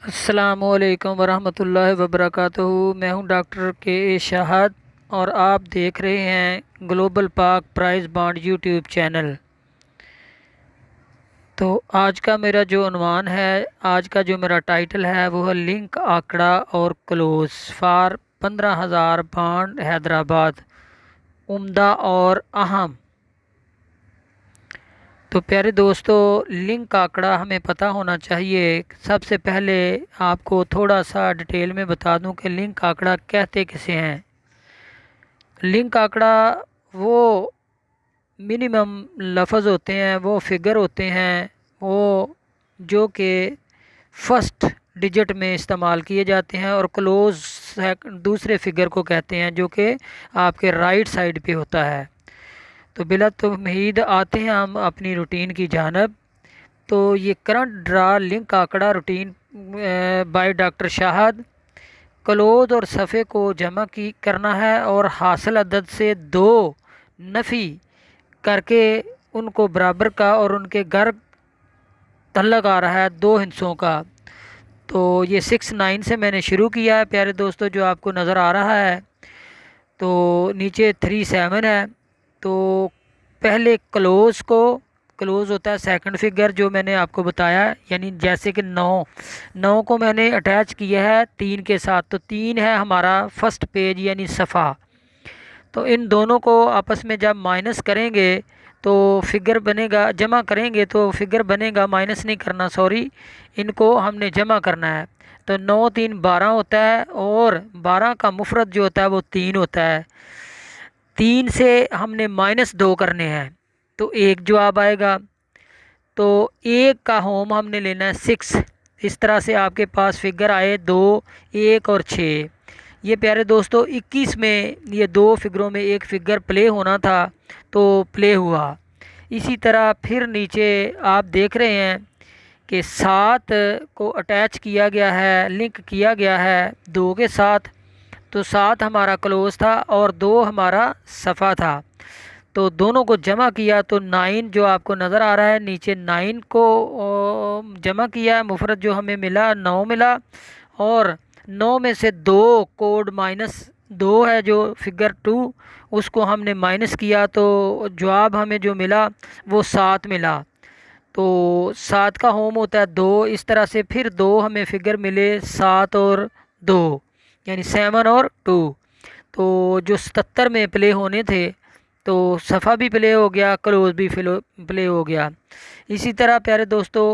अस्सलामुअलैकुम वरहमतुल्लाहि वबरकातुहू। मैं हूं डॉक्टर के ए शाहद और आप देख रहे हैं ग्लोबल पाक प्राइज़ बॉन्ड यूट्यूब चैनल। तो आज का मेरा जो उन्वान है, आज का जो मेरा टाइटल है वो है लिंक आंकड़ा और क्लोज फॉर 15,000 बॉन्ड हैदराबाद, उम्दा और अहम। तो प्यारे दोस्तों, लिंक आंकड़ा हमें पता होना चाहिए। सबसे पहले आपको थोड़ा सा डिटेल में बता दूं कि लिंक आंकड़ा कहते किसे हैं। लिंक आंकड़ा वो मिनिमम लफ्ज़ होते हैं, वो फिगर होते हैं, वो जो कि फर्स्ट डिजिट में इस्तेमाल किए जाते हैं, और क्लोज दूसरे फिगर को कहते हैं जो कि आपके राइट साइड पे होता है। तो बिला तमहीद आते हैं हम अपनी रूटीन की जानब। तो ये करंट ड्रा लिंक आंकड़ा routine by doctor Shahid. Close और सफ़े को जमा की करना है और हासिल अदद से दो नफ़ी करके उनको बराबर का और उनके घर तल्लक आ रहा है दो हिस्सों का। तो ये 6-9 से मैंने शुरू किया है प्यारे दोस्तों, जो आपको नज़र आ रहा है। तो नीचे 3-7 है। तो पहले क्लोज़ होता है सेकंड फिगर जो मैंने आपको बताया, यानी जैसे कि 9 को मैंने अटैच किया है 3 के साथ, तो 3 है हमारा फर्स्ट पेज यानी सफ़ा। तो इन दोनों को आपस में जब माइनस करेंगे तो फिगर बनेगा, जमा करेंगे तो फिगर बनेगा, माइनस नहीं करना, सॉरी, इनको हमने जमा करना है। तो 9 3 12 होता है और 12 का मुफरत जो होता है वो 3 होता है। 3 से हमने -2 करने हैं तो एक जवाब आएगा। तो एक का होम हमने लेना है 6। इस तरह से आपके पास फिगर आए 2, 1 और 6। ये प्यारे दोस्तों 21 में ये दो फिगरों में एक फिगर प्ले होना था तो प्ले हुआ। इसी तरह फिर नीचे आप देख रहे हैं कि 7 को अटैच किया गया है, लिंक किया गया है 2 के साथ। तो 7 हमारा क्लोज था और 2 हमारा सफ़ा था। तो दोनों को जमा किया तो 9 जो आपको नज़र आ रहा है नीचे, 9 को जमा किया है, मुफरत जो हमें मिला 9 मिला। और 9 में से 2 कोड -2 है जो फिगर 2, उसको हमने माइनस किया तो जवाब हमें जो मिला वो 7 मिला। तो 7 का होम होता है 2। इस तरह से फिर 2 हमें फिगर मिले 7 और 2, यानी 7 और 2। तो जो 77 में प्ले होने थे तो सफ़ा भी प्ले हो गया, क्लोज भी प्ले हो गया। इसी तरह प्यारे दोस्तों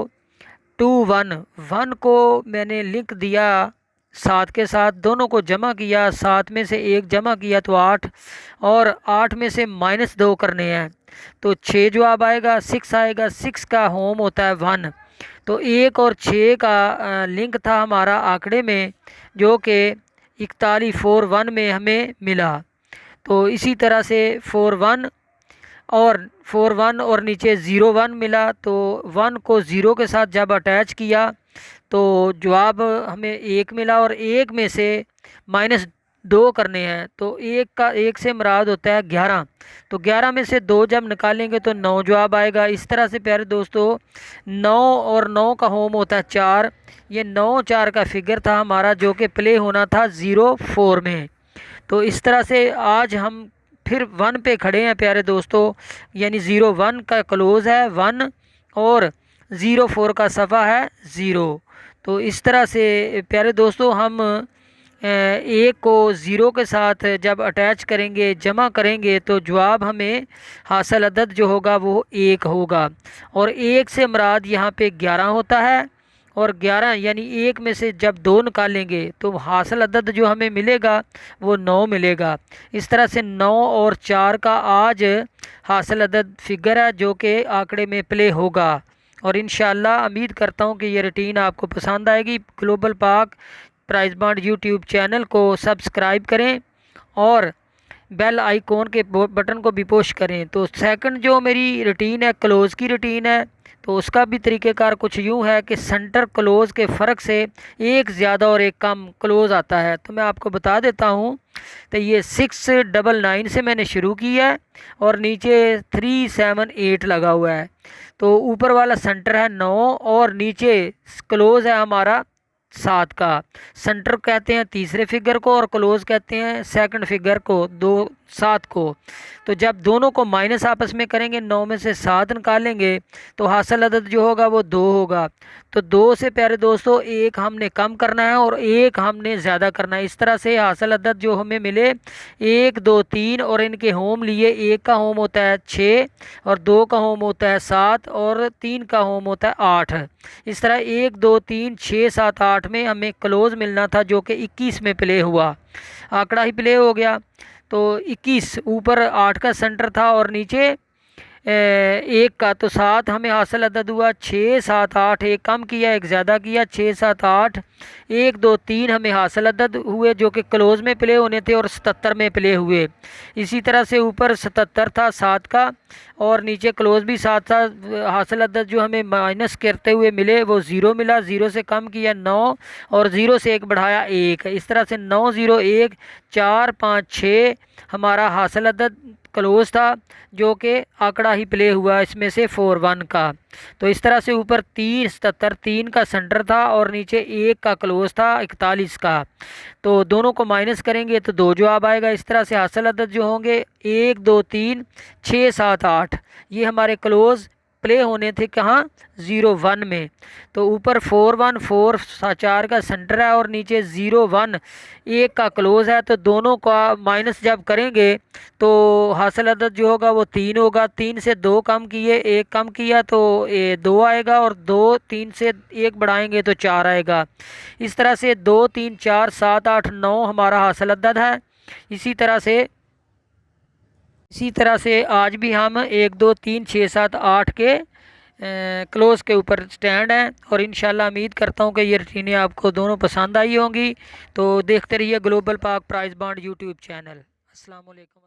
2 1 को मैंने लिंक दिया 7 के साथ, दोनों को जमा किया, 7 में से एक जमा किया तो 8, और 8 में से -2 करने हैं तो 6 जवाब आएगा, 6 आएगा। 6 का होम होता है 1। तो 1 और 6 का लिंक था हमारा आंकड़े में जो कि 41 में हमें मिला। तो इसी तरह से 4 1 और नीचे 0 1 मिला। तो 1 को 0 के साथ जब अटैच किया तो जवाब हमें 1 मिला, और 1 में से -2 करने हैं तो 1 से मुराद होता है 11। तो 11 में से 2 जब निकालेंगे तो 9 जवाब आएगा। इस तरह से प्यारे दोस्तों 9 और 9 का होम होता है 4। ये 9 4 का फिगर था हमारा जो कि प्ले होना था 0 4 में। तो इस तरह से आज हम फिर 1 पे खड़े हैं प्यारे दोस्तों, यानी 0 1 का क्लोज है 1 और 0 4 का सफ़ा है 0। तो इस तरह से प्यारे दोस्तों हम 1 को 0 के साथ जब अटैच करेंगे, जमा करेंगे, तो जवाब हमें हासिल अदद जो होगा वो 1 होगा। और 1 से मुराद यहाँ पे 11 होता है, और 11 यानी 1 में से जब 2 निकालेंगे तो हासिल अदद जो हमें मिलेगा वो 9 मिलेगा। इस तरह से 9 और 4 का आज हासिल अदद फिगर है जो कि आंकड़े में प्ले होगा। और इंशाअल्लाह उम्मीद करता हूँ कि ये रूटीन आपको पसंद आएगी। ग्लोबल पाक प्राइज़ बॉन्ड यूट्यूब चैनल को सब्सक्राइब करें और बेल आइकॉन के बटन को भी पुश करें। तो सेकंड जो मेरी रूटीन है क्लोज़ की रूटीन है, तो उसका भी तरीक़ेकार कुछ यूँ है कि सेंटर क्लोज़ के फ़र्क से एक ज़्यादा और एक कम क्लोज़ आता है। तो मैं आपको बता देता हूँ। तो ये 6 9 9 से मैंने शुरू किया है और नीचे 3 7 8 लगा हुआ है। तो ऊपर वाला सेंटर है 9 और नीचे क्लोज़ है हमारा 7 का। सेंटर कहते हैं तीसरे फिगर को और क्लोज कहते हैं सेकंड फिगर को, 7 को। तो जब दोनों को माइनस आपस में करेंगे, 9 में से 7 निकालेंगे तो हासिल अदद जो होगा वो 2 होगा। तो 2 से प्यारे दोस्तों एक हमने कम करना है और एक हमने ज़्यादा करना है। इस तरह से हासिल अदद जो हमें मिले 1 2 3 और इनके होम लिए, 1 का होम होता है 6 और 2 का होम होता है 7 और 3 का होम होता है 8। इस तरह 1 2 3 6 7 8 में हमें क्लोज मिलना था जो कि 21 में प्ले हुआ। आंकड़ा ही प्ले हो गया। तो 21 ऊपर 8 का सेंटर था और नीचे 1 का, तो 7 हमें हासिल अदद हुआ। 6 7 8 एक कम किया एक ज़्यादा किया, 6 7 8 1 2 3 हमें हासिल अदद हुए जो कि क्लोज में प्ले होने थे और 77 में प्ले हुए। इसी तरह से ऊपर 77 था 7 का और नीचे क्लोज भी 7 था। हासिल अदद जो हमें माइनस करते हुए मिले वो 0 मिला। 0 से कम किया 9 और 0 से 1 बढ़ाया 1। इस तरह से 9 0 1 4 5 6 हमारा हासिल अदद क्लोज था जो कि आंकड़ा ही प्ले हुआ इसमें से 4 1 का। तो इस तरह से ऊपर 77 3 का सेंटर था और नीचे 1 का क्लोज था 41 का। तो दोनों को माइनस करेंगे तो 2 जवाब आएगा। इस तरह से हासिल अदद जो होंगे 1 2 3 6 7 8 ये हमारे क्लोज प्ले होने थे कहाँ, 0 1 में। तो ऊपर 4 1 4 4 का सेंटर है और नीचे 0 1 1 का क्लोज है। तो दोनों का माइनस जब करेंगे तो हासिल अदद जो होगा वो 3 होगा। 3 से 2 कम किए 1 कम किया तो 2 आएगा और 2 3 से 1 बढ़ाएंगे तो 4 आएगा। इस तरह से 2 3 4 7 8 9 हमारा हासिल अदद है। इसी तरह से आज भी हम 1 2 3 6 7 8 के क्लोज के ऊपर स्टैंड हैं और इंशाल्लाह उम्मीद करता हूँ कि ये रूटीनें आपको दोनों पसंद आई होंगी। तो देखते रहिए ग्लोबल पाक प्राइस बॉन्ड यूट्यूब चैनल। अस्सलाम वालेकुम।